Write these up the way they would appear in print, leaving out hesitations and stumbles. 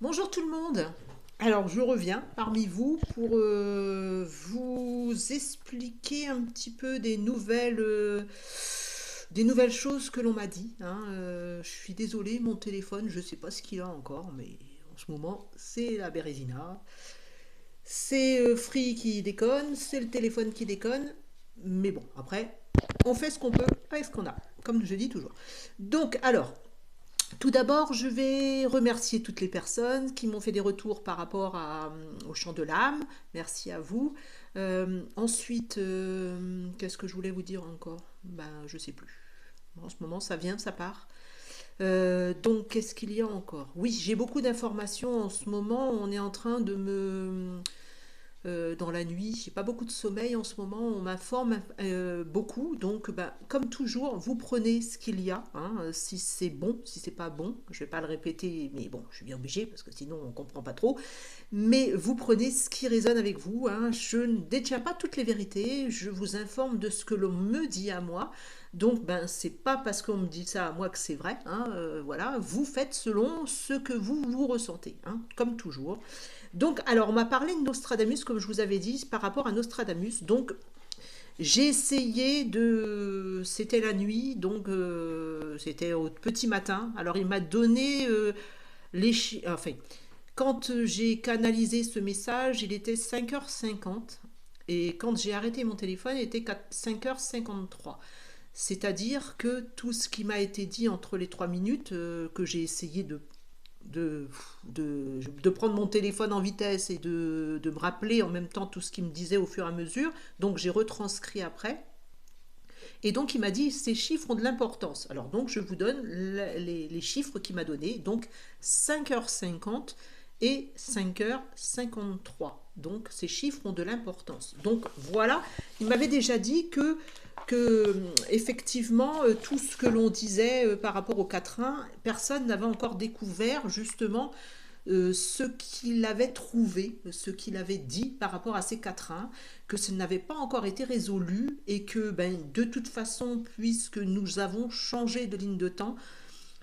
Bonjour tout le monde. Alors je reviens parmi vous pour vous expliquer un petit peu des nouvelles choses que l'on m'a dit, hein. Je suis désolée, mon téléphone, je ne sais pas ce qu'il a encore, mais en ce moment c'est la Bérésina. C'est Free qui déconne, c'est le téléphone qui déconne. Mais bon, après, on fait ce qu'on peut avec ce qu'on a, comme je dis toujours. Donc alors, tout d'abord, je vais remercier toutes les personnes qui m'ont fait des retours par rapport au chant de l'âme. Merci à vous. Ensuite, qu'est-ce que je voulais vous dire encore? Ben, je sais plus. En ce moment, ça vient, ça part. Donc, qu'est-ce qu'il y a encore? Oui, j'ai beaucoup d'informations en ce moment. On est en train de me dans la nuit. J'ai pas beaucoup de sommeil en ce moment. On m'informe beaucoup. Donc, bah, comme toujours, vous prenez ce qu'il y a, hein. Si c'est bon, si c'est pas bon, je vais pas le répéter, mais bon, je suis bien obligée parce que sinon on comprend pas trop. Mais vous prenez ce qui résonne avec vous, hein. Je ne détiens pas toutes les vérités. Je vous informe de ce que l'on me dit à moi. Donc, ben, c'est pas parce qu'on me dit ça à moi que c'est vrai, hein. Voilà, vous faites selon ce que vous ressentez, hein, comme toujours. Donc, alors, on m'a parlé de Nostradamus, comme je vous avais dit, par rapport à Nostradamus. Donc, j'ai essayé de... C'était la nuit, donc c'était au petit matin. Alors, il m'a donné Enfin, quand j'ai canalisé ce message, il était 5h50. Et quand j'ai arrêté mon téléphone, il était 5h53. C'est-à-dire que tout ce qui m'a été dit entre les 3 minutes, que j'ai essayé de, de prendre mon téléphone en vitesse et de me rappeler en même temps tout ce qu'il me disait au fur et à mesure. Donc j'ai retranscrit après. Et donc il m'a dit ces chiffres ont de l'importance. Alors donc je vous donne les chiffres qu'il m'a donnés. Donc 5h50 et 5h53. Donc ces chiffres ont de l'importance. Donc voilà, il m'avait déjà dit que effectivement tout ce que l'on disait par rapport au quatrain, personne n'avait encore découvert justement ce qu'il avait trouvé, ce qu'il avait dit par rapport à ces quatrains, que ce n'avait pas encore été résolu et que ben, de toute façon, puisque nous avons changé de ligne de temps,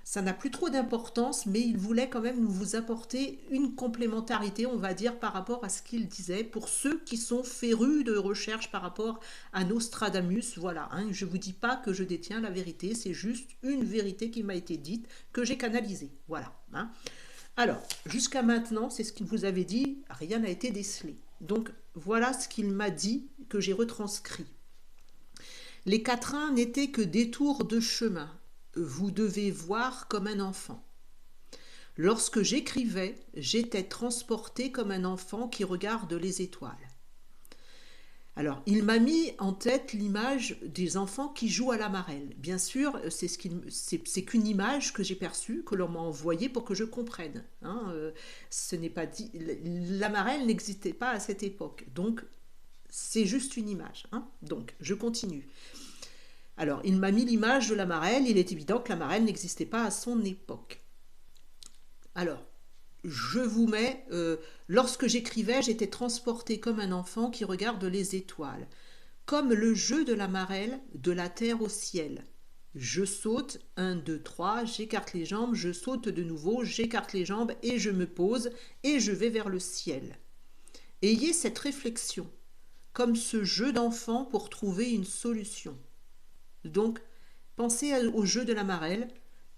ça n'a plus trop d'importance, mais il voulait quand même vous apporter une complémentarité, on va dire, par rapport à ce qu'il disait, pour ceux qui sont férus de recherche par rapport à Nostradamus. Voilà, hein, je ne vous dis pas que je détiens la vérité, c'est juste une vérité qui m'a été dite, que j'ai canalisée. Voilà. Hein. Alors, jusqu'à maintenant, c'est ce qu'il vous avait dit, rien n'a été décelé. Donc, voilà ce qu'il m'a dit que j'ai retranscrit. Les quatrains n'étaient que détours de chemin. Vous devez voir comme un enfant. Lorsque j'écrivais, j'étais transporté comme un enfant qui regarde les étoiles. Alors, il m'a mis en tête l'image des enfants qui jouent à la marelle. Bien sûr, c'est qu'une image que j'ai perçue, que l'on m'a envoyée pour que je comprenne. Hein. Ce n'est pas dit, la marelle n'existait pas à cette époque, donc c'est juste une image. Hein. Donc, je continue. Alors, il m'a mis l'image de la marelle. Il est évident que la marelle n'existait pas à son époque. Alors, je vous mets, lorsque j'écrivais, j'étais transporté comme un enfant qui regarde les étoiles, comme le jeu de la marelle de la terre au ciel. Je saute, un, 2, 3, j'écarte les jambes, je saute de nouveau, j'écarte les jambes et je me pose et je vais vers le ciel. Ayez cette réflexion, comme ce jeu d'enfant pour trouver une solution. Donc, pensez au jeu de la marelle.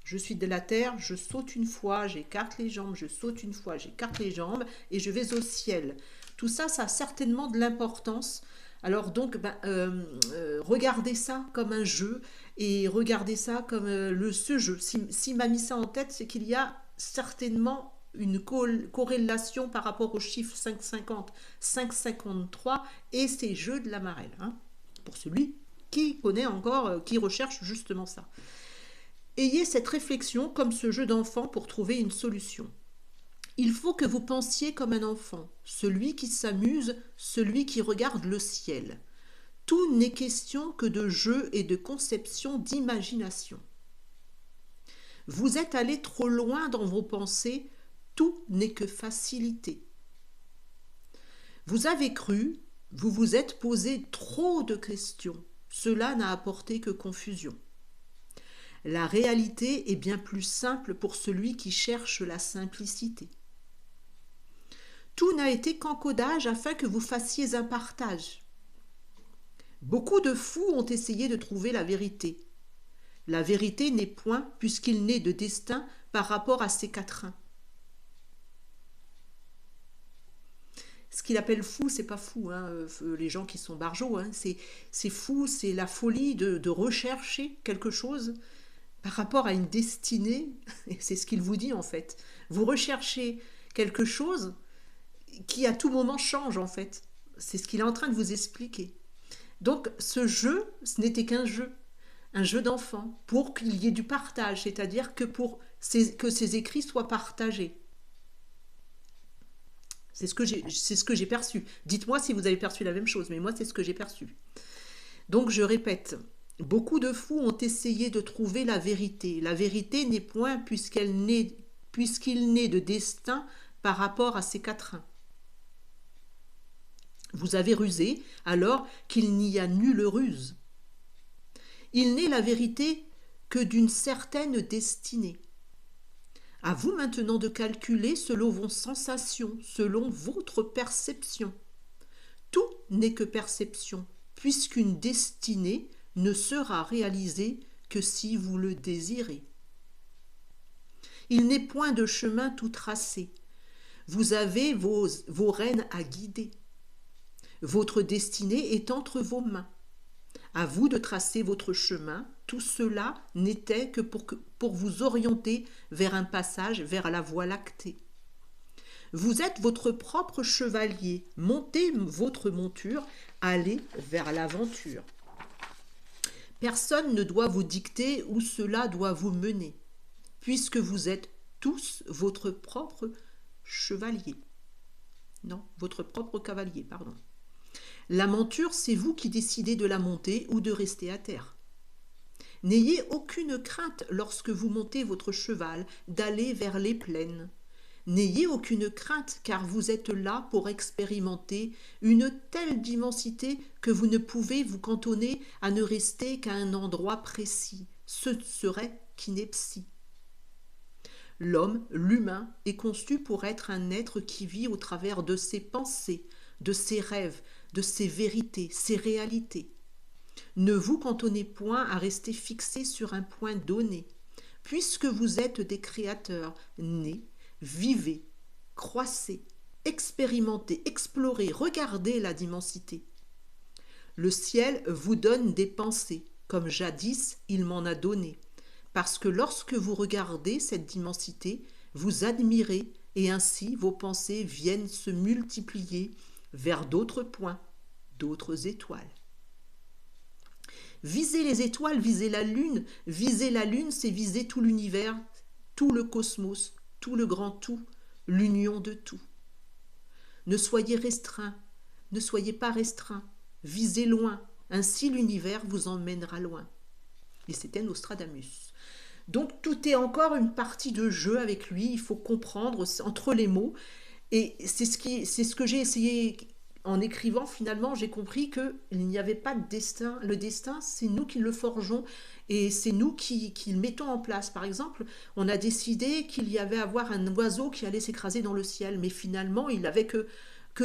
Je suis de la terre, je saute une fois, j'écarte les jambes, je saute une fois, j'écarte les jambes et je vais au ciel. Tout ça, ça a certainement de l'importance. Alors donc, regardez ça comme un jeu et regardez ça comme ce jeu. Si m'a mis ça en tête, c'est qu'il y a certainement une corrélation par rapport au chiffre 550, 553 et ces jeux de la marelle. Hein, pour celui qui connaît encore, qui recherche justement ça. Ayez cette réflexion comme ce jeu d'enfant pour trouver une solution. Il faut que vous pensiez comme un enfant, celui qui s'amuse, celui qui regarde le ciel. Tout n'est question que de jeu et de conception d'imagination. Vous êtes allé trop loin dans vos pensées, tout n'est que facilité. Vous avez cru, vous vous êtes posé trop de questions, cela n'a apporté que confusion. La réalité est bien plus simple pour celui qui cherche la simplicité. Tout n'a été qu'encodage afin que vous fassiez un partage. Beaucoup de fous ont essayé de trouver la vérité. La vérité n'est point, puisqu'il n'est de destin par rapport à ces quatrains. Ce qu'il appelle fou, c'est pas fou, hein, les gens qui sont barjots, hein, c'est fou, c'est la folie de rechercher quelque chose par rapport à une destinée, et c'est ce qu'il vous dit en fait. Vous recherchez quelque chose qui à tout moment change en fait. C'est ce qu'il est en train de vous expliquer. Donc ce jeu, ce n'était qu'un jeu, un jeu d'enfant, pour qu'il y ait du partage, c'est-à-dire que que ces écrits soient partagés. C'est ce que j'ai perçu. Dites-moi si vous avez perçu la même chose, mais moi c'est ce que j'ai perçu. Donc je répète, beaucoup de fous ont essayé de trouver la vérité. La vérité n'est point puisqu'il n'est de destin par rapport à ces quatrains. Vous avez rusé alors qu'il n'y a nulle ruse. Il n'est la vérité que d'une certaine destinée. À vous maintenant de calculer selon vos sensations, selon votre perception. Tout n'est que perception, puisqu'une destinée ne sera réalisée que si vous le désirez. Il n'est point de chemin tout tracé. Vous avez vos rênes à guider. Votre destinée est entre vos mains. À vous de tracer votre chemin. Tout cela n'était que pour vous orienter vers un passage vers la voie lactée. Vous êtes votre propre chevalier. Montez votre monture, allez vers l'aventure. Personne ne doit vous dicter où cela doit vous mener, puisque vous êtes tous votre propre chevalier. Non, votre propre cavalier, pardon. La monture, c'est vous qui décidez de la monter ou de rester à terre. N'ayez aucune crainte lorsque vous montez votre cheval d'aller vers les plaines. N'ayez aucune crainte car vous êtes là pour expérimenter une telle immensité que vous ne pouvez vous cantonner à ne rester qu'à un endroit précis. Ce serait qu'ineptie. L'homme, l'humain, est conçu pour être un être qui vit au travers de ses pensées, de ses rêves, de ses vérités, ses réalités. Ne vous cantonnez point à rester fixé sur un point donné, puisque vous êtes des créateurs nés, vivez, croissez, expérimentez, explorez, regardez la immensité. Le ciel vous donne des pensées, comme jadis il m'en a donné, parce que lorsque vous regardez cette immensité, vous admirez, et ainsi vos pensées viennent se multiplier vers d'autres points, d'autres étoiles. Visez les étoiles, visez la lune, c'est viser tout l'univers, tout le cosmos, tout le grand tout, l'union de tout. Ne soyez restreint, ne soyez pas restreint, visez loin, ainsi l'univers vous emmènera loin. Et c'était Nostradamus. Donc tout est encore une partie de jeu avec lui, il faut comprendre entre les mots, et c'est ce que j'ai essayé en écrivant. Finalement, j'ai compris qu'il n'y avait pas de destin. Le destin, c'est nous qui le forgeons et c'est nous qui le mettons en place. Par exemple, on a décidé qu'il y avait à avoir un oiseau qui allait s'écraser dans le ciel, mais finalement, il n'avait que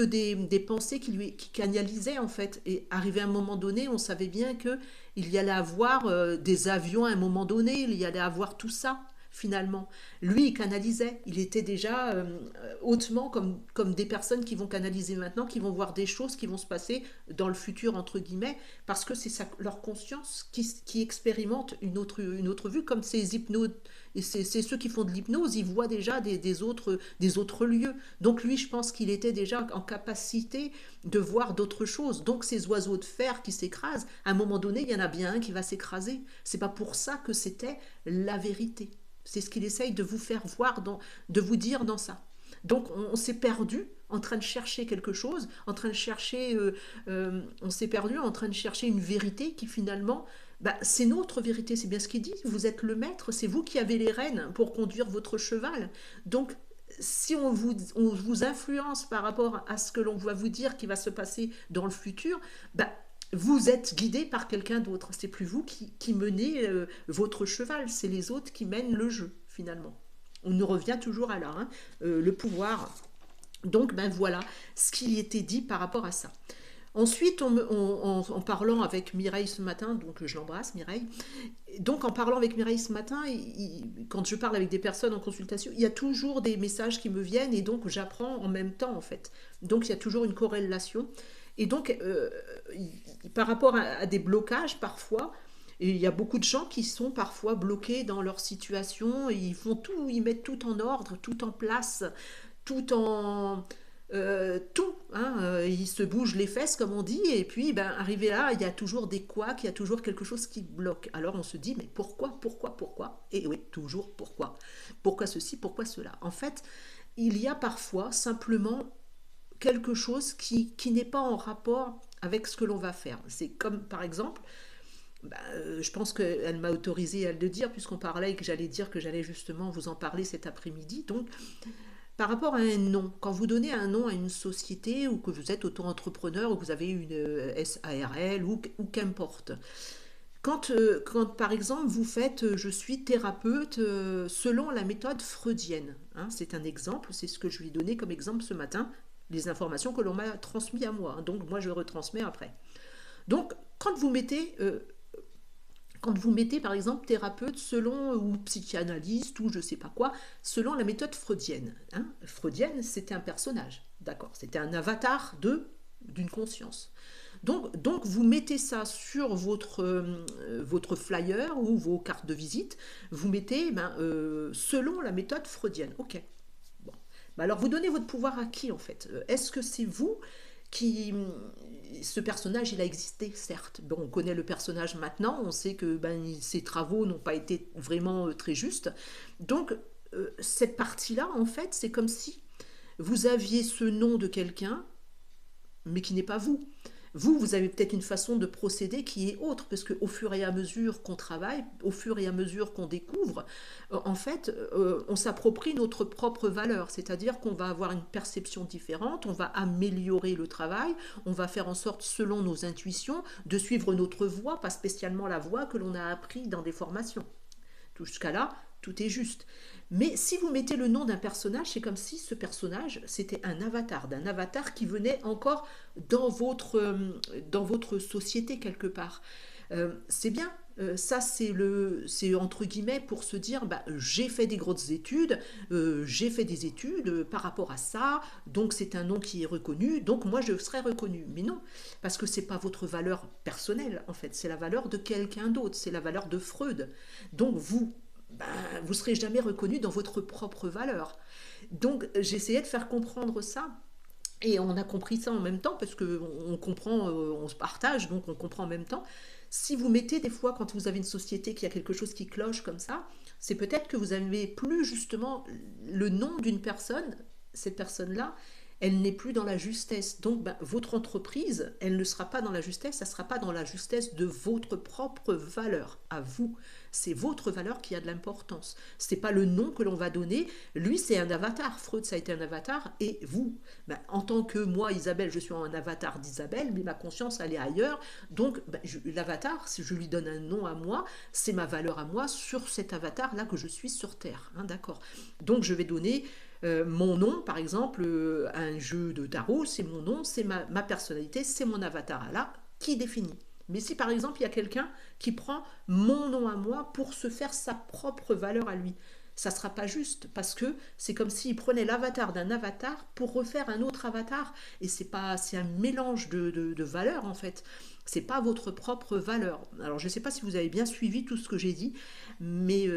des pensées qui canalisaient en fait. Et arrivé à un moment donné, on savait bien qu'il y allait avoir des avions à un moment donné, il y allait avoir tout ça. Finalement, lui, il canalisait. Il était déjà hautement comme des personnes qui vont canaliser maintenant, qui vont voir des choses qui vont se passer dans le futur, entre guillemets, parce que c'est leur conscience qui expérimente une autre vue, comme ces hypnos. Et c'est ceux qui font de l'hypnose, ils voient déjà des autres lieux. Donc lui, je pense qu'il était déjà en capacité de voir d'autres choses. Donc ces oiseaux de fer qui s'écrasent, à un moment donné, il y en a bien un qui va s'écraser. C'est pas pour ça que c'était la vérité. C'est ce qu'il essaye de vous faire voir, de vous dire dans ça. Donc on s'est perdu en train de chercher quelque chose, en train de chercher, on s'est perdu en train de chercher une vérité qui finalement, c'est notre vérité, c'est bien ce qu'il dit. Vous êtes le maître, c'est vous qui avez les rênes pour conduire votre cheval. Donc si on vous influence par rapport à ce que l'on va vous dire qui va se passer dans le futur, vous êtes guidé par quelqu'un d'autre. C'est plus vous qui menez votre cheval, c'est les autres qui mènent le jeu, finalement. On nous revient toujours à là. Le pouvoir Donc, ben voilà ce qui était dit par rapport à ça. Ensuite, en parlant avec Mireille ce matin, donc je l'embrasse, Mireille, donc en parlant avec Mireille ce matin, quand je parle avec des personnes en consultation, il y a toujours des messages qui me viennent et donc j'apprends en même temps en fait. Donc il y a toujours une corrélation. Et donc par rapport à des blocages parfois, et il y a beaucoup de gens qui sont parfois bloqués dans leur situation, et ils font tout, ils mettent tout en ordre, tout en place, tout en tout, hein, ils se bougent les fesses comme on dit, et puis ben, arrivé là, il y a toujours des couacs, il y a toujours quelque chose qui bloque. Alors on se dit, mais pourquoi? Et oui, toujours pourquoi. Pourquoi ceci, pourquoi cela? En fait, il y a parfois simplement quelque chose qui n'est pas en rapport avec ce que l'on va faire. C'est comme par exemple, bah, je pense qu'elle m'a autorisé à le dire puisqu'on parlait et que j'allais dire que j'allais justement vous en parler cet après-midi. Donc par rapport à un nom, quand vous donnez un nom à une société ou que vous êtes auto-entrepreneur ou que vous avez une SARL ou qu'importe, quand par exemple vous faites je suis thérapeute selon la méthode freudienne, hein, c'est un exemple, c'est ce que je lui ai donné comme exemple ce matin, les informations que l'on m'a transmises à moi, hein, donc moi je retransmets après. Donc quand vous mettez par exemple thérapeute selon ou psychanalyste ou je sais pas quoi, selon la méthode freudienne. Hein. Freudienne, c'était un personnage, d'accord, c'était un avatar d'une conscience. Donc vous mettez ça sur votre flyer ou vos cartes de visite, vous mettez selon la méthode freudienne. Ok. Bon. Bah alors vous donnez votre pouvoir à qui en fait? Est-ce que c'est vous qui ce personnage il a existé certes, bon, on connaît le personnage maintenant, on sait que ben, ses travaux n'ont pas été vraiment très justes, donc cette partie là en fait c'est comme si vous aviez ce nom de quelqu'un mais qui n'est pas vous. Vous avez peut-être une façon de procéder qui est autre, parce qu'au fur et à mesure qu'on travaille, au fur et à mesure qu'on découvre, en fait, on s'approprie notre propre valeur, c'est-à-dire qu'on va avoir une perception différente, on va améliorer le travail, on va faire en sorte, selon nos intuitions, de suivre notre voie, pas spécialement la voie que l'on a appris dans des formations. Jusqu'à là, tout est juste. Mais si vous mettez le nom d'un personnage, c'est comme si ce personnage, c'était d'un avatar qui venait encore dans votre société quelque part. C'est bien. Ça, c'est entre guillemets pour se dire, bah, j'ai fait des grosses études, j'ai fait des études par rapport à ça, donc c'est un nom qui est reconnu, donc moi je serai reconnu. Mais non, parce que c'est pas votre valeur personnelle en fait, c'est la valeur de quelqu'un d'autre, c'est la valeur de Freud. Donc ben, vous serez jamais reconnu dans votre propre valeur. Donc j'essayais de faire comprendre ça. Et on a compris ça en même temps parce qu'on comprend, on se partage, donc on comprend en même temps. Si vous mettez des fois, quand vous avez une société qui a quelque chose qui cloche comme ça, c'est peut-être que vous n'avez plus justement le nom d'une personne, cette personne-là, elle n'est plus dans la justesse. Donc, ben, votre entreprise, elle ne sera pas dans la justesse, ça ne sera pas dans la justesse de votre propre valeur à vous. C'est votre valeur qui a de l'importance. Ce n'est pas le nom que l'on va donner. Lui, c'est un avatar. Freud, ça a été un avatar. Et vous, ben, en tant que moi, Isabelle, je suis un avatar d'Isabelle, mais ma conscience, elle est ailleurs. Donc, ben, l'avatar, si je lui donne un nom à moi, c'est ma valeur à moi sur cet avatar-là que je suis sur Terre. Hein, d'accord. Donc, je vais donner mon nom, par exemple, un jeu de tarot, c'est mon nom, c'est ma personnalité, c'est mon avatar là qui définit. Mais si par exemple il y a quelqu'un qui prend mon nom à moi pour se faire sa propre valeur à lui, ça ne sera pas juste parce que c'est comme s'il prenait l'avatar d'un avatar pour refaire un autre avatar et c'est un mélange de valeurs en fait. C'est pas votre propre valeur. Alors je ne sais pas si vous avez bien suivi tout ce que j'ai dit, mais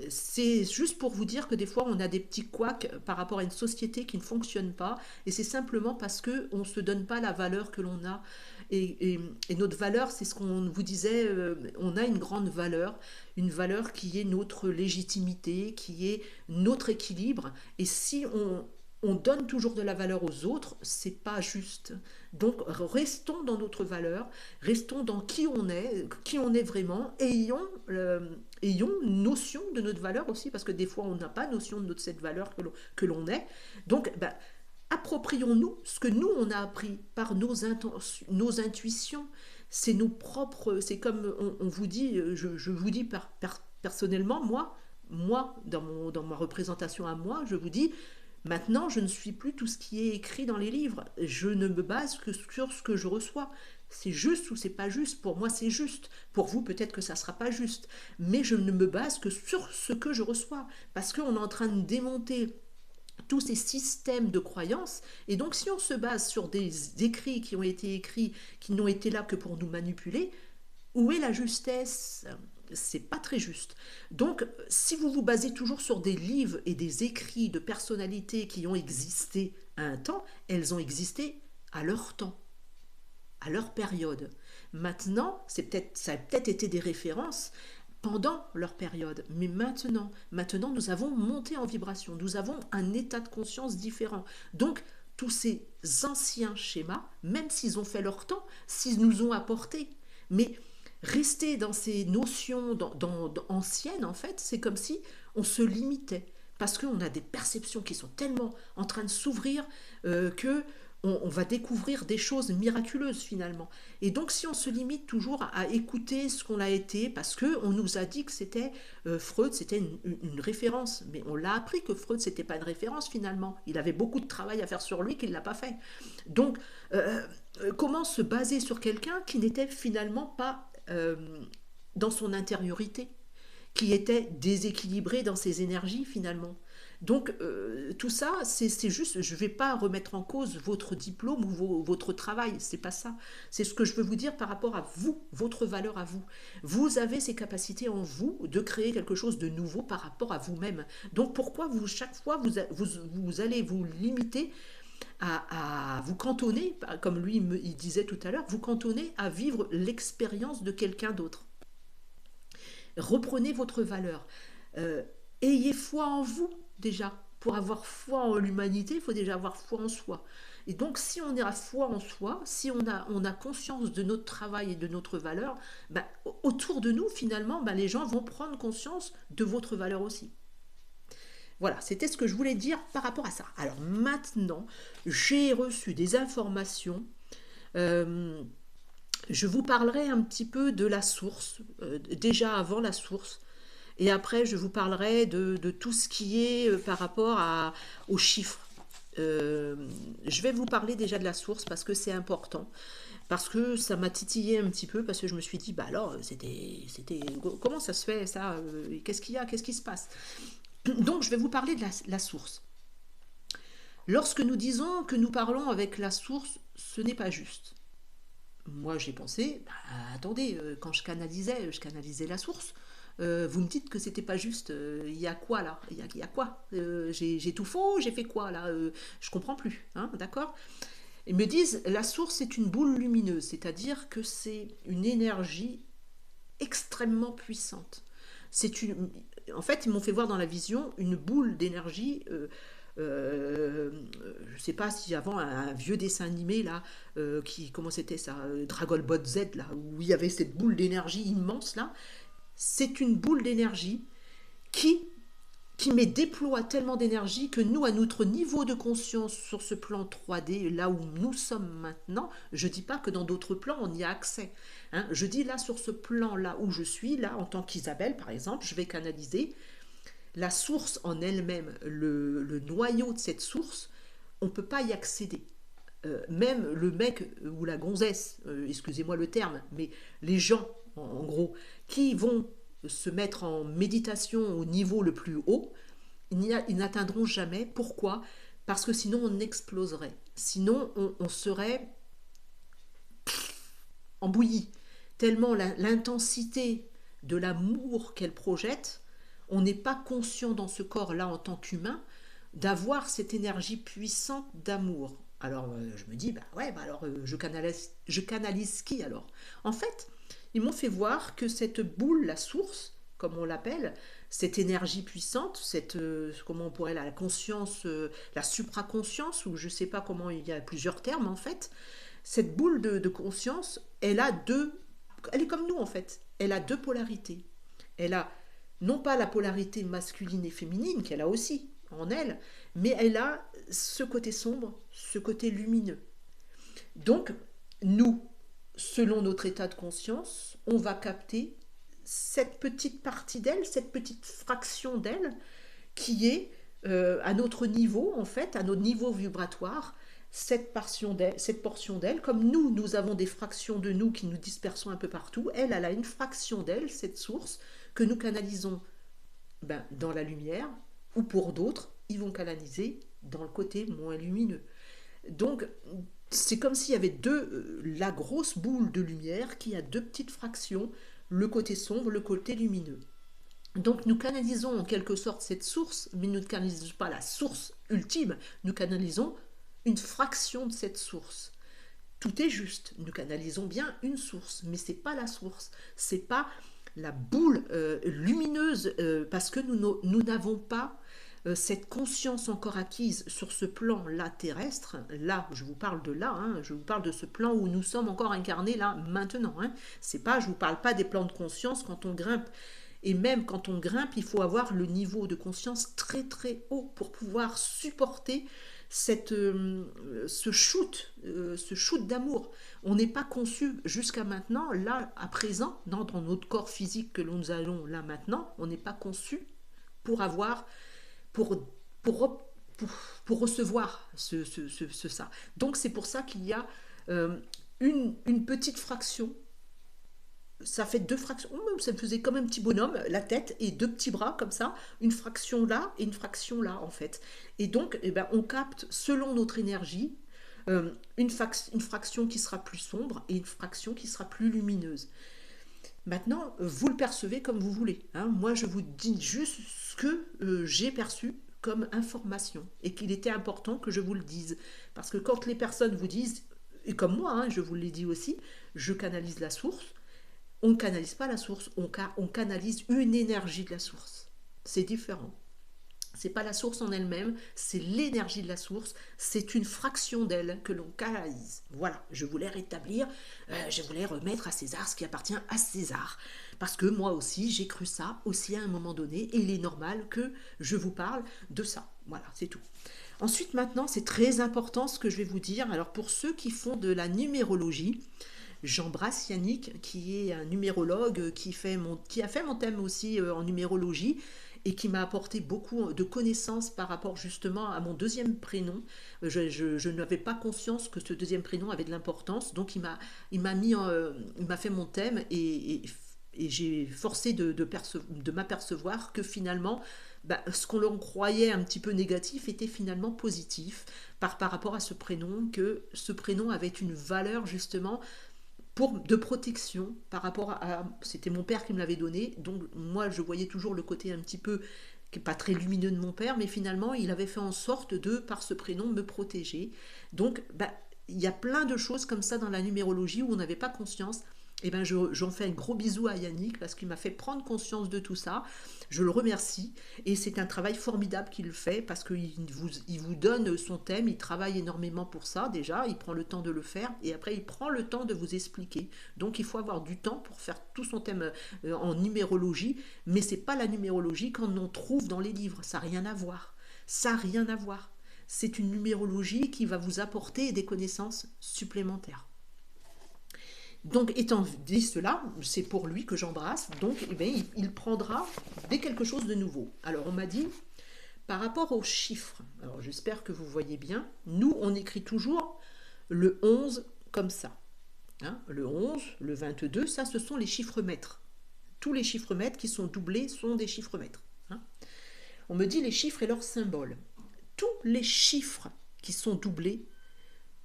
c'est juste pour vous dire que des fois on a des petits couacs par rapport à une société qui ne fonctionne pas et c'est simplement parce que on se donne pas la valeur que l'on a et notre valeur c'est ce qu'on vous disait, on a une valeur qui est notre légitimité, qui est notre équilibre et si on donne toujours de la valeur aux autres, c'est pas juste. Donc restons dans notre valeur, restons dans qui on est vraiment, ayons notion de notre valeur aussi, parce que des fois on n'a pas notion de cette valeur que l'on est. Donc ben, approprions-nous ce que nous on a appris par nos intuitions. C'est nos propres, c'est comme on vous dit, je vous dis personnellement, moi dans ma représentation à moi, je vous dis, Maintenant, je ne suis plus tout ce qui est écrit dans les livres. Je ne me base que sur ce que je reçois. C'est juste ou c'est pas juste. Pour moi, c'est juste. Pour vous, peut-être que ça sera pas juste. Mais je ne me base que sur ce que je reçois. Parce qu'on est en train de démonter tous ces systèmes de croyances. Et donc, si on se base sur des écrits qui ont été écrits, qui n'ont été là que pour nous manipuler, où est la justesse? C'est pas très juste. Donc, si vous vous basez toujours sur des livres et des écrits de personnalités qui ont existé à un temps, elles ont existé à leur temps, à leur période. Maintenant, ça a peut-être été des références pendant leur période, mais maintenant, nous avons monté en vibration, nous avons un état de conscience différent. Donc, tous ces anciens schémas, même s'ils ont fait leur temps, s'ils nous ont apporté, mais rester dans ces notions anciennes, en fait, c'est comme si on se limitait. Parce qu'on a des perceptions qui sont tellement en train de s'ouvrir que on va découvrir des choses miraculeuses finalement. Et donc si on se limite toujours à écouter ce qu'on a été, parce qu'on nous a dit que c'était Freud, c'était une référence, mais on l'a appris que Freud, c'était pas une référence finalement. Il avait beaucoup de travail à faire sur lui qu'il ne l'a pas fait. Donc comment se baser sur quelqu'un qui n'était finalement pas dans son intériorité, qui était déséquilibré dans ses énergies finalement. Donc tout ça, c'est juste, je ne vais pas remettre en cause votre diplôme ou votre travail, c'est pas ça. C'est ce que je veux vous dire par rapport à vous, votre valeur à vous. Vous avez ces capacités en vous de créer quelque chose de nouveau par rapport à vous-même. Donc pourquoi chaque fois, vous allez vous limiter à vous cantonner, comme lui il disait tout à l'heure, vous cantonner à vivre l'expérience de quelqu'un d'autre. Reprenez votre valeur. Euh, Ayez foi en vous déjà. Pour avoir foi en l'humanité, il faut déjà avoir foi en soi. Et donc, si on a foi en soi, si on a conscience de notre travail et de notre valeur, ben, autour de nous, finalement, ben, les gens vont prendre conscience de votre valeur aussi. Voilà, c'était ce que je voulais dire par rapport à ça. Alors maintenant, j'ai reçu des informations. Euh, je vous parlerai un petit peu de la source, déjà avant la source, et après je vous parlerai de tout ce qui est par rapport aux chiffres. Je vais vous parler déjà de la source parce que c'est important, parce que ça m'a titillé un petit peu, parce que je me suis dit, bah alors, comment ça se fait ça? Qu'est-ce qu'il y a? Qu'est-ce qui se passe? Donc je vais vous parler de la source. Lorsque nous disons que nous parlons avec la source, ce n'est pas juste. Moi j'ai pensé, bah, attendez, quand je canalisais la source. Vous me dites que c'était pas juste. Il y a quoi là? Il y a quoi? J'ai tout faux? J'ai fait quoi là? Je comprends plus. Hein, d'accord? Ils me disent la source est une boule lumineuse, c'est-à-dire que c'est une énergie extrêmement puissante. C'est une, En fait, ils m'ont fait voir dans la vision une boule d'énergie. Je ne sais pas si avant un vieux dessin animé là, comment c'était ça, Dragon Ball Z là, où il y avait cette boule d'énergie immense là. C'est une boule d'énergie qui mais déploie tellement d'énergie que nous, à notre niveau de conscience sur ce plan 3D, là où nous sommes maintenant, je ne dis pas que dans d'autres plans, on y a accès. Hein. Je dis là, sur ce plan-là où je suis, là, en tant qu'Isabelle, par exemple, je vais canaliser la source en elle-même, le noyau de cette source, on ne peut pas y accéder. Même le mec ou la gonzesse, excusez-moi le terme, mais les gens, en gros, qui vont se mettre en méditation au niveau le plus haut, ils n'atteindront jamais. Pourquoi? Parce que sinon on exploserait. Sinon on serait en bouillie. Tellement l'intensité de l'amour qu'elle projette, on n'est pas conscient dans ce corps-là en tant qu'humain d'avoir cette énergie puissante d'amour. Alors je me dis, bah ouais, bah alors je canalise qui alors? En fait, ils m'ont fait voir que cette boule, la source, comme on l'appelle, cette énergie puissante, comment on pourrait la conscience, la supraconscience, ou je ne sais pas comment, il y a plusieurs termes en fait, cette boule de conscience, elle est comme nous en fait, elle a deux polarités. Elle a non pas la polarité masculine et féminine qu'elle a aussi en elle, mais elle a ce côté sombre, ce côté lumineux. Donc, nous, selon notre état de conscience, on va capter cette petite partie d'elle, cette petite fraction d'elle, qui est à notre niveau, en fait, à notre niveau vibratoire, cette portion d'elle, comme nous avons des fractions de nous qui nous dispersons un peu partout, elle a une fraction d'elle, cette source, que nous canalisons dans la lumière, ou pour d'autres, ils vont canaliser dans le côté moins lumineux. Donc, c'est comme s'il y avait la grosse boule de lumière qui a deux petites fractions, le côté sombre, le côté lumineux. Donc nous canalisons en quelque sorte cette source, mais nous ne canalisons pas la source ultime, nous canalisons une fraction de cette source. Tout est juste, nous canalisons bien une source, mais c'est pas la source, c'est pas la boule lumineuse, parce que nous n'avons pas cette conscience encore acquise sur ce plan-là terrestre. Là, je vous parle de là, hein, je vous parle de ce plan où nous sommes encore incarnés là, maintenant. Hein. C'est pas, je vous parle pas des plans de conscience quand on grimpe. Et même quand on grimpe, il faut avoir le niveau de conscience très très haut pour pouvoir supporter ce shoot d'amour. On n'est pas conçu jusqu'à maintenant, là, à présent, dans notre corps physique que nous allons là maintenant, on n'est pas conçu pour avoir, pour, pour, pour, pour recevoir ça. Donc c'est pour ça qu'il y a une petite fraction. Ça fait deux fractions, ça me faisait comme un petit bonhomme, la tête et deux petits bras comme ça, une fraction là et une fraction là en fait. Et donc on capte selon notre énergie une fraction qui sera plus sombre et une fraction qui sera plus lumineuse. Maintenant, vous le percevez comme vous voulez. Hein. Moi, je vous dis juste ce que j'ai perçu comme information et qu'il était important que je vous le dise. Parce que quand les personnes vous disent, et comme moi, hein, je vous l'ai dit aussi, je canalise la source, on ne canalise pas la source, on canalise une énergie de la source. C'est différent. C'est pas la source en elle-même, c'est l'énergie de la source, c'est une fraction d'elle que l'on canalise. Voilà, je voulais rétablir, je voulais remettre à César ce qui appartient à César. Parce que moi aussi, j'ai cru ça aussi à un moment donné, et il est normal que je vous parle de ça. Voilà, c'est tout. Ensuite, maintenant, c'est très important ce que je vais vous dire. Alors, pour ceux qui font de la numérologie, j'embrasse Yannick, qui est un numérologue, qui a fait mon thème aussi en numérologie, et qui m'a apporté beaucoup de connaissances par rapport justement à mon deuxième prénom. Je n'avais pas conscience que ce deuxième prénom avait de l'importance, donc il m'a fait mon thème et j'ai forcé de m'apercevoir que finalement, ce qu'on croyait un petit peu négatif était finalement positif par rapport à ce prénom, que ce prénom avait une valeur justement de protection par rapport c'était mon père qui me l'avait donné, donc moi je voyais toujours le côté un petit peu qui n'est pas très lumineux de mon père, mais finalement il avait fait en sorte de, par ce prénom, me protéger. Donc il y a plein de choses comme ça dans la numérologie où on n'avait pas conscience. Et j'en fais un gros bisou à Yannick parce qu'il m'a fait prendre conscience de tout ça. Je le remercie et c'est un travail formidable qu'il fait parce qu'il vous donne son thème, il travaille énormément pour ça déjà, il prend le temps de le faire et après il prend le temps de vous expliquer. Donc il faut avoir du temps pour faire tout son thème en numérologie, mais c'est pas la numérologie qu'on trouve dans les livres, ça n'a rien à voir. Ça n'a rien à voir. C'est une numérologie qui va vous apporter des connaissances supplémentaires. Donc, étant dit cela, c'est pour lui que j'embrasse. Donc, il prendra dès quelque chose de nouveau. Alors, on m'a dit, par rapport aux chiffres, alors j'espère que vous voyez bien, nous, on écrit toujours le 11 comme ça. Hein, le 11, le 22, ça, ce sont les chiffres mètres. Tous les chiffres mètres qui sont doublés sont des chiffres mètres. Hein. On me dit les chiffres et leurs symboles. Tous les chiffres qui sont doublés,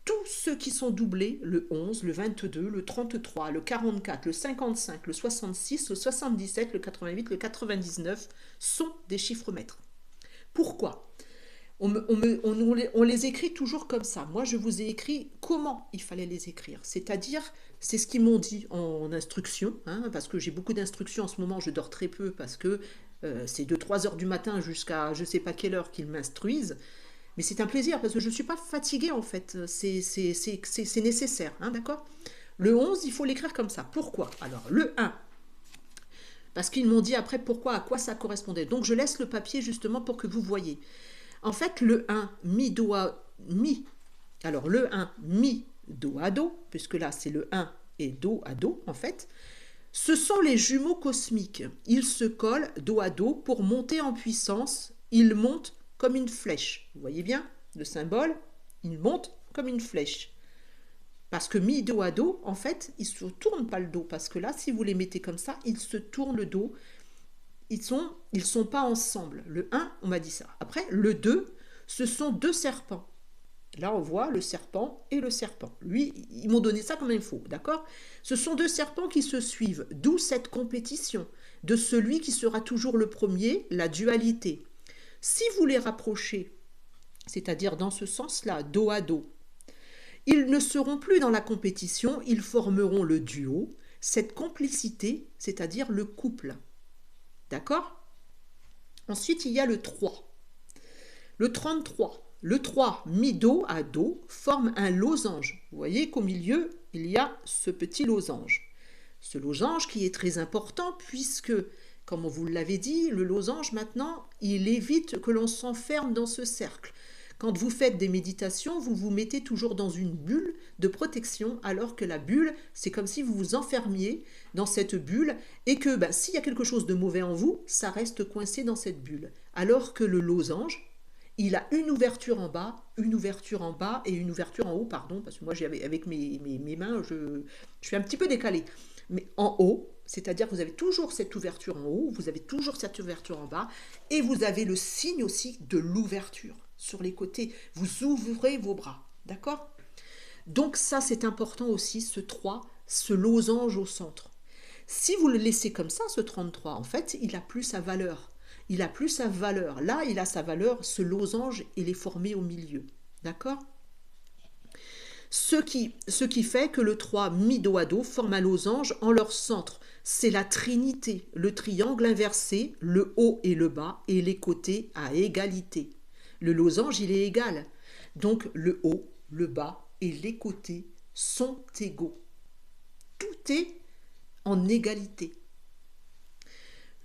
tous ceux qui sont doublés, le 11, le 22, le 33, le 44, le 55, le 66, le 77, le 88, le 99 sont des chiffres mètres. Pourquoi ? On les écrit toujours comme ça. Moi, je vous ai écrit comment il fallait les écrire. C'est-à-dire, c'est ce qu'ils m'ont dit en instruction, hein, parce que j'ai beaucoup d'instructions en ce moment, je dors très peu, parce que c'est de 3 heures du matin jusqu'à je ne sais pas quelle heure qu'ils m'instruisent. Mais c'est un plaisir parce que je ne suis pas fatiguée en fait, c'est nécessaire, hein, d'accord ? Le 11, il faut l'écrire comme ça. Pourquoi ? Alors, le 1, parce qu'ils m'ont dit après pourquoi, à quoi ça correspondait. Donc, je laisse le papier justement pour que vous voyez. En fait, le 1, mi. Alors, le 1, mi, do à do, puisque là, c'est le 1 et do à do, en fait. Ce sont les jumeaux cosmiques. Ils se collent dos à dos pour monter en puissance. Ils montent comme une flèche. Vous voyez bien, le symbole, il monte comme une flèche. Parce que mis dos à dos, en fait, ils ne se tournent pas le dos. Parce que là, si vous les mettez comme ça, ils se tournent le dos. Ils sont pas ensemble. Le 1, on m'a dit ça. Après, le 2, ce sont deux serpents. Là, on voit le serpent et le serpent. Lui, ils m'ont donné ça comme info, d'accord? Ce sont deux serpents qui se suivent, d'où cette compétition de celui qui sera toujours le premier, la dualité. Si vous les rapprochez, c'est-à-dire dans ce sens-là, dos à dos, ils ne seront plus dans la compétition, ils formeront le duo, cette complicité, c'est-à-dire le couple. D'accord? Ensuite, il y a le 3. Le 33. Le 3 mis dos à dos forme un losange. Vous voyez qu'au milieu, il y a ce petit losange. Ce losange qui est très important puisque, comme on vous l'avait dit, le losange maintenant, il évite que l'on s'enferme dans ce cercle. Quand vous faites des méditations, vous vous mettez toujours dans une bulle de protection, alors que la bulle, c'est comme si vous vous enfermiez dans cette bulle et que s'il y a quelque chose de mauvais en vous, ça reste coincé dans cette bulle. Alors que le losange, il a une ouverture en bas et une ouverture en haut, pardon, parce que moi avec mes mains, je suis un petit peu décalée. Mais en haut, c'est-à-dire que vous avez toujours cette ouverture en haut, vous avez toujours cette ouverture en bas, et vous avez le signe aussi de l'ouverture sur les côtés. Vous ouvrez vos bras, d'accord? Donc ça, c'est important aussi, ce 3, ce losange au centre. Si vous le laissez comme ça, ce 33, en fait, il n'a plus sa valeur. Il n'a plus sa valeur. Là, il a sa valeur, ce losange, il est formé au milieu. D'accord? Ce qui fait que le 3 mis dos à dos forme un losange en leur centre. C'est la trinité, le triangle inversé, le haut et le bas, et les côtés à égalité. Le losange, il est égal. Donc le haut, le bas et les côtés sont égaux. Tout est en égalité.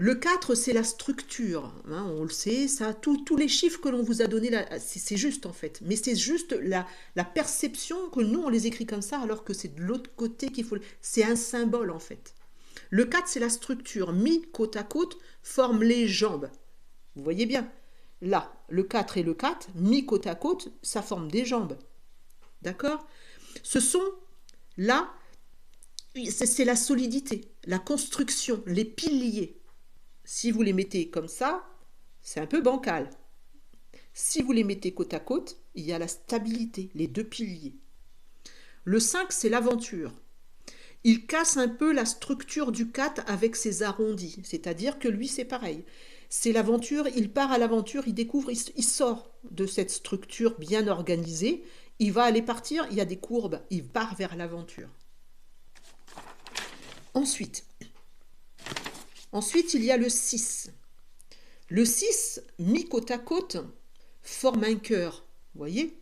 Le 4, c'est la structure, hein, on le sait, ça, tous les chiffres que l'on vous a donnés, c'est juste en fait, mais c'est juste la perception que nous, on les écrit comme ça, alors que c'est de l'autre côté qu'il faut... C'est un symbole en fait. Le 4, c'est la structure, mis côte à côte, forment les jambes. Vous voyez bien, là, le 4 et le 4, mis côte à côte, ça forme des jambes. D'accord? Ce sont, là, c'est la solidité, la construction, les piliers. Si vous les mettez comme ça, c'est un peu bancal. Si vous les mettez côte à côte, il y a la stabilité, les deux piliers. Le 5, c'est l'aventure. Il casse un peu la structure du 4 avec ses arrondis, c'est-à-dire que lui, c'est pareil. C'est l'aventure, il part à l'aventure, il découvre, il sort de cette structure bien organisée, il va aller partir, il y a des courbes, il part vers l'aventure. Ensuite, il y a le 6. Le 6, mis côte à côte, forme un cœur. Vous voyez?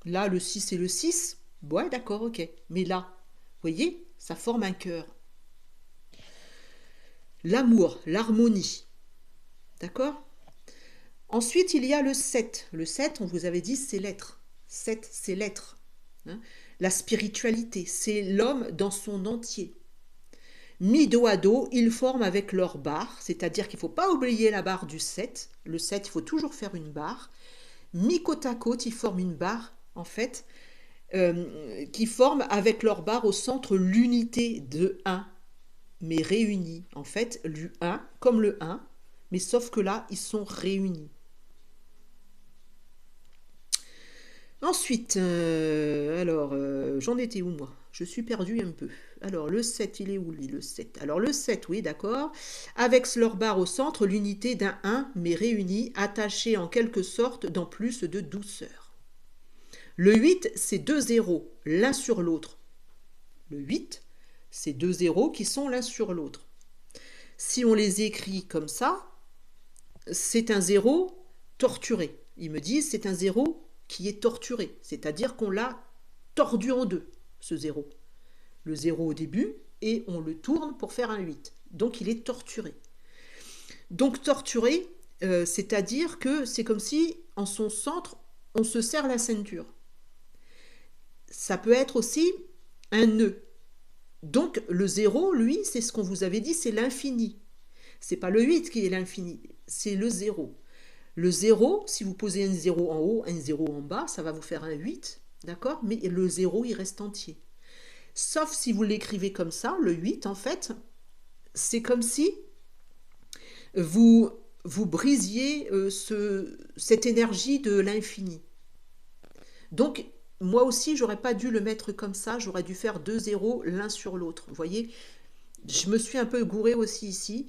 Là, le 6 et le 6, ouais, d'accord, ok. Mais là, vous voyez, ça forme un cœur. L'amour, l'harmonie. D'accord? Ensuite, il y a le 7. Le 7, on vous avait dit, c'est l'être. 7, c'est l'être. Hein? La spiritualité, c'est l'homme dans son entier. Mis dos à dos, ils forment avec leur barre, c'est-à-dire qu'il ne faut pas oublier la barre du 7. Le 7, il faut toujours faire une barre. Mis côte à côte, ils forment une barre, en fait, qui forme avec leur barre au centre l'unité de 1, mais réunis. En fait, le 1 comme le 1, mais sauf que là, ils sont réunis. Ensuite, j'en étais où moi? Je suis perdue un peu. Alors, le 7, il est où lui, le 7? Alors, le 7, oui, d'accord. Avec leur barre au centre, l'unité d'un 1, mais réunis, attachés en quelque sorte dans plus de douceur. Le 8, c'est deux zéros, l'un sur l'autre. Le 8, c'est deux zéros qui sont l'un sur l'autre. Si on les écrit comme ça, c'est un zéro torturé. Ils me disent c'est un zéro qui est torturé, c'est-à-dire qu'on l'a tordu en deux, ce zéro. Le zéro au début, et on le tourne pour faire un 8. Donc il est torturé. Donc torturé, c'est-à-dire que c'est comme si, en son centre, on se serre la ceinture. Ça peut être aussi un nœud. Donc le 0, lui, c'est ce qu'on vous avait dit, c'est l'infini. C'est pas le 8 qui est l'infini, c'est le 0. Le 0, si vous posez un 0 en haut, un 0 en bas, ça va vous faire un 8, d'accord? Mais le 0, il reste entier. Sauf si vous l'écrivez comme ça, le 8, en fait, c'est comme si vous, vous brisiez cette énergie de l'infini. Donc, moi aussi, j'aurais pas dû le mettre comme ça, j'aurais dû faire deux zéros l'un sur l'autre. Vous voyez, je me suis un peu gourée aussi ici.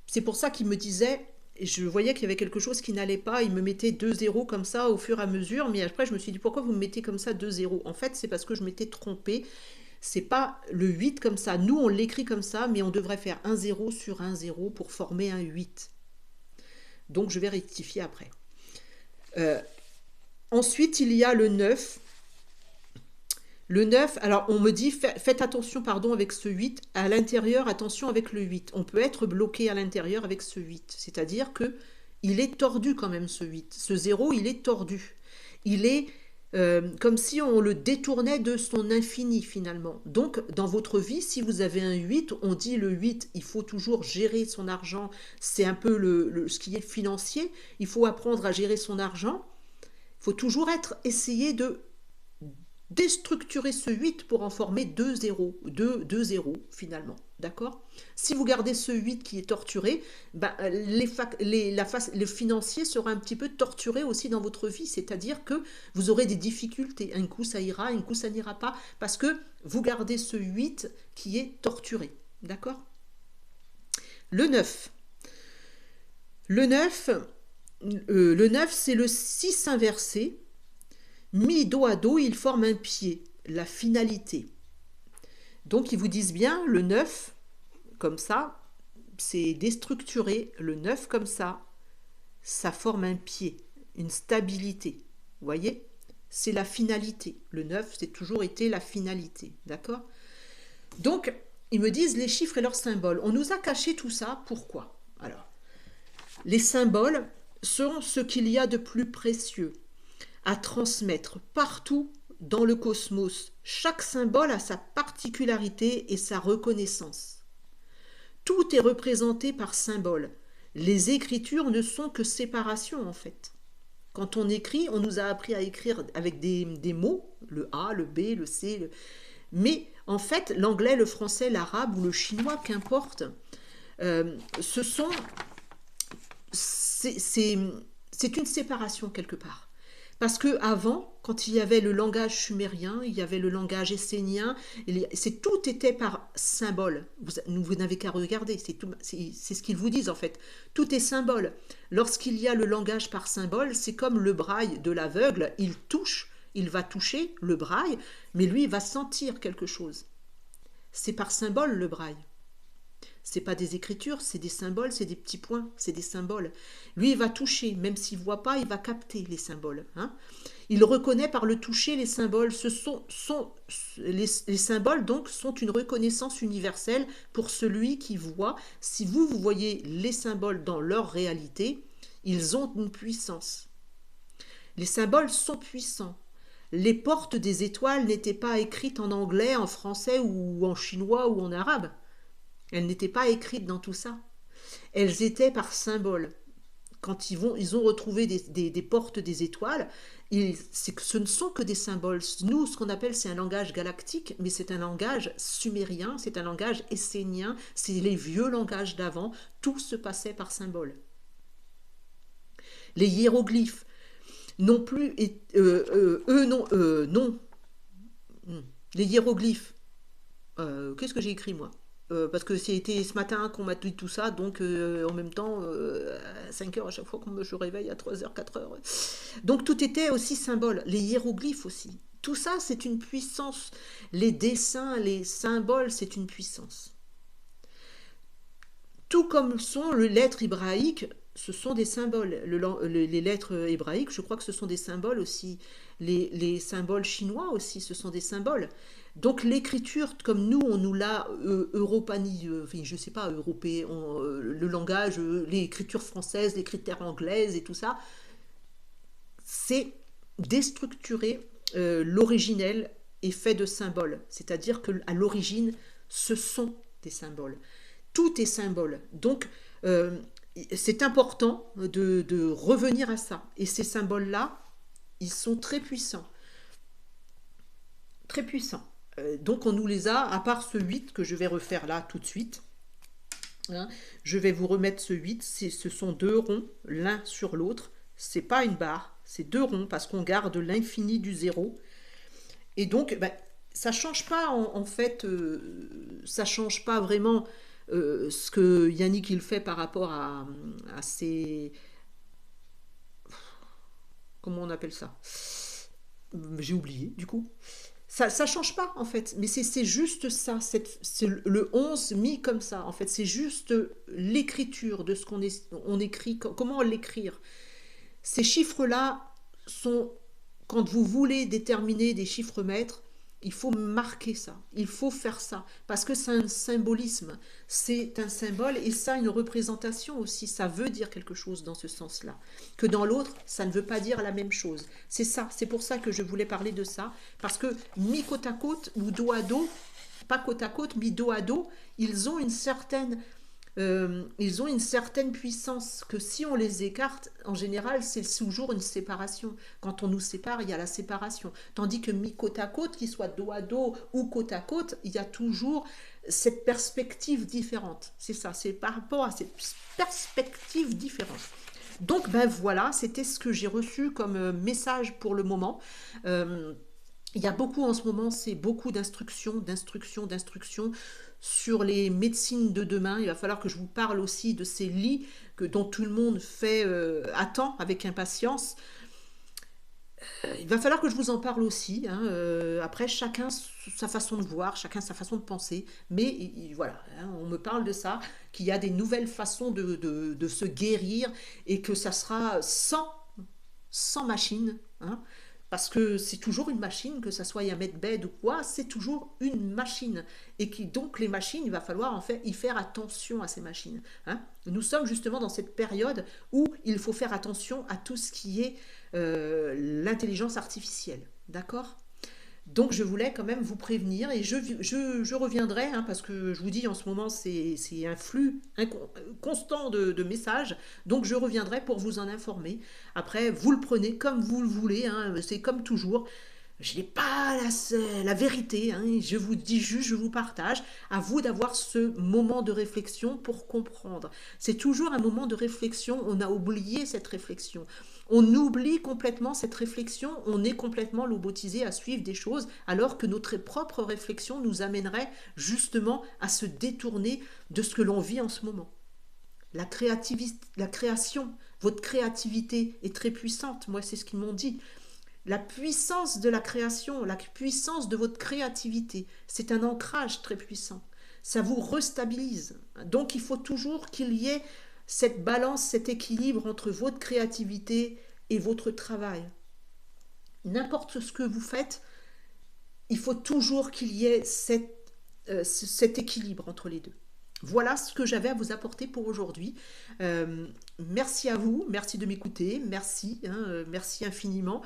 C'est pour ça qu'il me disait, je voyais qu'il y avait quelque chose qui n'allait pas, il me mettait deux zéros comme ça au fur et à mesure, mais après je me suis dit pourquoi vous me mettez comme ça deux zéros? En fait, c'est parce que je m'étais trompée. C'est pas le 8 comme ça. Nous, on l'écrit comme ça, mais on devrait faire un zéro sur un zéro pour former un 8. Donc, je vais rectifier après. Euh, Ensuite, il y a le 9. Le 9, alors on me dit, faites attention pardon, avec ce 8. À l'intérieur, attention avec le 8. On peut être bloqué à l'intérieur avec ce 8. C'est-à-dire que il est tordu quand même ce 8. Ce 0, il est tordu. Il est comme si on le détournait de son infini finalement. Donc dans votre vie, si vous avez un 8, on dit le 8, il faut toujours gérer son argent. C'est un peu ce qui est financier. Il faut apprendre à gérer son argent. Il faut toujours essayer de déstructurer ce 8 pour en former deux zéros, deux zéros finalement. D'accord? Si vous gardez ce 8 qui est torturé, ben, le financier sera un petit peu torturé aussi dans votre vie, c'est-à-dire que vous aurez des difficultés. Un coup ça ira, un coup ça n'ira pas, parce que vous gardez ce 8 qui est torturé. D'accord? Le 9. Le 9, le 9 c'est le 6 inversé. Mis dos à dos, ils forment un pied, la finalité. Donc ils vous disent bien, le 9, comme ça, c'est déstructuré. Le 9 comme ça forme un pied, une stabilité. Vous voyez? C'est la finalité. Le 9, c'est toujours été la finalité. D'accord? Donc, ils me disent les chiffres et leurs symboles. On nous a caché tout ça. Pourquoi? Alors, les symboles sont ce qu'il y a de plus précieux à transmettre partout dans le cosmos. Chaque symbole a sa particularité et sa reconnaissance. Tout est représenté par symbole. Les écritures ne sont que séparation en fait. Quand on écrit, on nous a appris à écrire avec des mots, le A, le B, le C, mais en fait, l'anglais, le français, l'arabe ou le chinois, qu'importe, ce sont... C'est une séparation quelque part. Parce que avant, quand il y avait le langage sumérien, il y avait le langage essénien, tout était par symbole. Vous n'avez qu'à regarder, c'est ce qu'ils vous disent en fait. Tout est symbole. Lorsqu'il y a le langage par symbole, c'est comme le braille de l'aveugle, il touche, il va toucher le braille, mais lui, il va sentir quelque chose. C'est par symbole le braille. C'est pas des écritures, c'est des symboles, c'est des petits points, c'est des symboles. Lui, il va toucher, même s'il ne voit pas, il va capter les symboles. Hein. Il reconnaît par le toucher les symboles. Les symboles, donc, sont une reconnaissance universelle pour celui qui voit. Si vous voyez les symboles dans leur réalité, ils ont une puissance. Les symboles sont puissants. Les portes des étoiles n'étaient pas écrites en anglais, en français ou en chinois ou en arabe. Elles n'étaient pas écrites dans tout ça. Elles étaient par symbole. Quand ils ont retrouvé des portes des étoiles, ce ne sont que des symboles. Nous, ce qu'on appelle, c'est un langage galactique, mais c'est un langage sumérien, c'est un langage essénien, c'est les vieux langages d'avant. Tout se passait par symbole. Les hiéroglyphes, non plus, non. Les hiéroglyphes, qu'est-ce que j'ai écrit moi? Parce que c'était ce matin qu'on m'a dit tout ça, donc en même temps, à 5 heures à chaque fois que je réveille, à 3 heures, 4 heures. Donc tout était aussi symbole, les hiéroglyphes aussi. Tout ça, c'est une puissance. Les dessins, les symboles, c'est une puissance. Tout comme sont les lettres hébraïques, ce sont des symboles. Les lettres hébraïques, je crois que ce sont des symboles aussi. Les symboles chinois aussi, ce sont des symboles. Donc l'écriture, comme nous, on nous l'a enfin, je sais pas, européen, le langage, l'écriture française, l'écriture anglaise et tout ça, c'est déstructurer l'originel est fait de symboles. C'est-à-dire qu'à l'origine, ce sont des symboles. Tout est symbole. Donc, c'est important de revenir à ça. Et ces symboles-là, ils sont très puissants. Très puissants. Donc on nous les a, à part ce 8 que je vais refaire là tout de suite. Hein, je vais vous remettre ce 8. Ce sont deux ronds, l'un sur l'autre. C'est pas une barre, c'est deux ronds parce qu'on garde l'infini du zéro. Et donc, ben, ça change pas en fait, ça change pas vraiment ce que Yannick il fait par rapport à ses, comment on appelle ça? J'ai oublié du coup. Ça change pas en fait, mais c'est juste ça, c'est le 11 mis comme ça en fait, c'est juste l'écriture de ce on écrit, comment l'écrire. Ces chiffres-là sont, quand vous voulez déterminer des chiffres maîtres, il faut marquer ça, il faut faire ça, parce que c'est un symbolisme, c'est un symbole et ça a une représentation aussi, ça veut dire quelque chose dans ce sens-là, que dans l'autre, ça ne veut pas dire la même chose. C'est ça, c'est pour ça que je voulais parler de ça, parce que mis côte à côte ou dos à dos, pas côte à côte, mis dos à dos, ils ont une certaine puissance que si on les écarte, en général, c'est toujours une séparation. Quand on nous sépare, il y a la séparation. Tandis que mis côte à côte, qu'ils soient dos à dos ou côte à côte, il y a toujours cette perspective différente. C'est ça, c'est par rapport à cette perspective différente. Donc ben voilà, c'était ce que j'ai reçu comme message pour le moment. Euh, il y a beaucoup en ce moment, c'est beaucoup d'instructions sur les médecines de demain. Il va falloir que je vous parle aussi de ces lits dont tout le monde attend avec impatience. Il va falloir que je vous en parle aussi. Hein. Après, chacun sa façon de voir, chacun sa façon de penser. Mais voilà, hein, on me parle de ça, qu'il y a des nouvelles façons de se guérir et que ça sera sans machine. Hein. Parce que c'est toujours une machine, que ça soit un medbed ou quoi, c'est toujours une machine. Et donc les machines, il va falloir en fait y faire attention à ces machines. Hein. Nous sommes justement dans cette période où il faut faire attention à tout ce qui est l'intelligence artificielle. D'accord? Donc je voulais quand même vous prévenir et je reviendrai, hein, parce que je vous dis en ce moment c'est un flux constant de messages, donc je reviendrai pour vous en informer. Après, vous le prenez comme vous le voulez, hein, c'est comme toujours. Je n'ai pas la vérité, hein, je vous dis juste, je vous partage. À vous d'avoir ce moment de réflexion pour comprendre. C'est toujours un moment de réflexion, on a oublié cette réflexion. On oublie complètement cette réflexion, on est complètement lobotisé à suivre des choses, alors que notre propre réflexion nous amènerait justement à se détourner de ce que l'on vit en ce moment. La création, votre créativité est très puissante, moi c'est ce qu'ils m'ont dit. La puissance de la création, la puissance de votre créativité, c'est un ancrage très puissant. Ça vous restabilise. Donc il faut toujours qu'il y ait cette balance, cet équilibre entre votre créativité et votre travail. N'importe ce que vous faites, il faut toujours qu'il y ait cet équilibre entre les deux. Voilà ce que j'avais à vous apporter pour aujourd'hui. Merci à vous, merci de m'écouter, merci, hein, merci infiniment.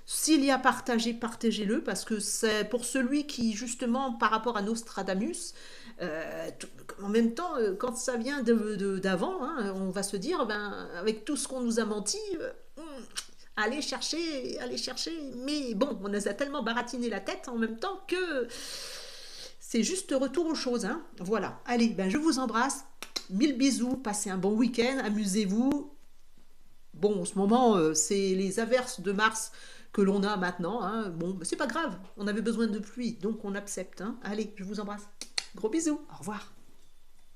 S'il y a partagé, partagez-le, parce que c'est pour celui qui, justement, par rapport à Nostradamus, en même temps, quand ça vient d'avant, hein, on va se dire, ben, avec tout ce qu'on nous a menti, allez chercher, mais bon, on nous a tellement baratiné la tête en même temps que c'est juste retour aux choses. Hein. Voilà. Allez, ben je vous embrasse. 1000 bisous. Passez un bon week-end. Amusez-vous. Bon, en ce moment, c'est les averses de mars que l'on a maintenant. Hein. Bon, ben, c'est pas grave. On avait besoin de pluie, donc on accepte. Hein. Allez, je vous embrasse. Gros bisous. Au revoir.